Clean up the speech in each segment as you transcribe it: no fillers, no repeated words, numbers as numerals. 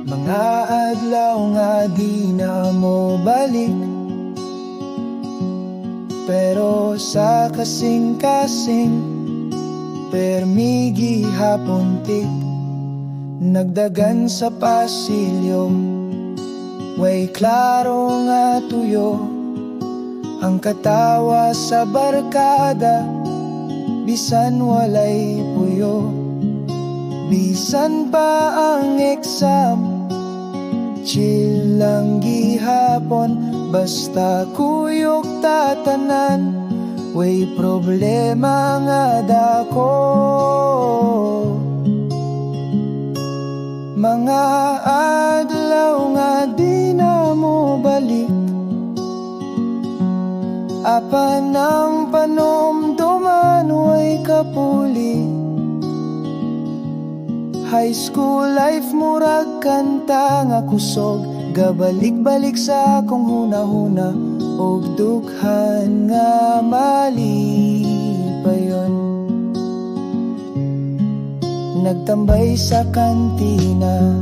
Mga adlaw nga di na mo balik, pero sa kasing-kasing permigi hapuntik, nagdagan sa pasilyo, way klaro nga tuyo, ang katawa sa barkada, bisan walay puyo. Bisan pa ang exam, chill lang gihapon, basta kuyok tatanan, way problema nga dako. Mga adlaw nga di na mo balik, apan ang panomduman way kapuli. High school life murag kanta nga kusog, gabalik-balik sa akong hunahuna, og dughan nga mali pa yun. Nagtambay sa kantina,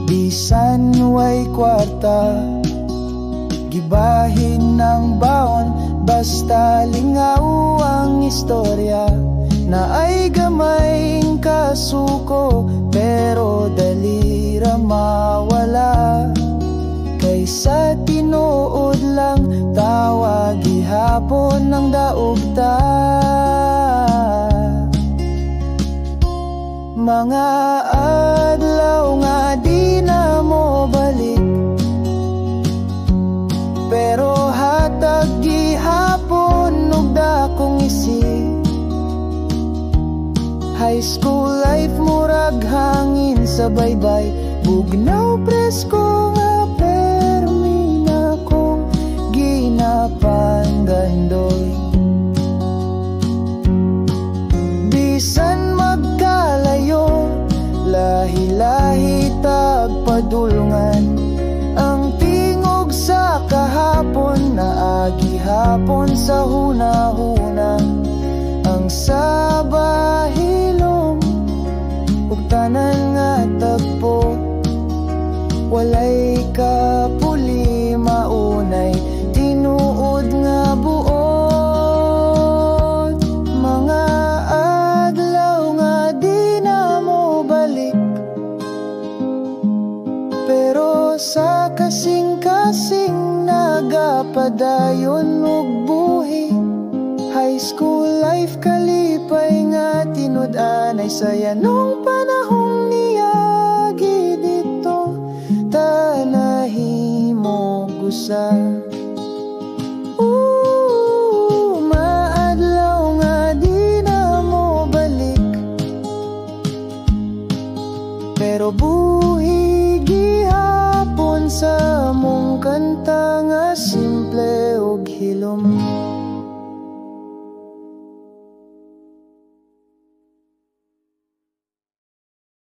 bisan way kwarta, gibahin ng baon, basta lingaw ang istorya, na ay gamayng kasuko, pero dali ra mawala. Kaysa tinuod lang, tawag gihapon ng daugta. Mga adlaw nga di na mo balik, pero hatag gihapon og dakong isip. High school life murag hangin sa baybay, bugnaw presko nga permina kong ginapanggandoy. Bisan magkalayo, lahi-lahi tagpadulungan, ang tingog sa kahapon, naagi hapon sa hunahuna, ang sabahilom ug tanan nga tagpo, walay kapuli maunay, tinuod nga buot. Mga adlaw nga di na mo balik, pero sa kasing-kasing nagapadayon og buhi. High school life kalipay nga tinud-an, ay saya nung panahong niyagi dito, tanahimo gusa. Maadlaw nga di na mo balik, pero buhi gihapon sa mong kanta nga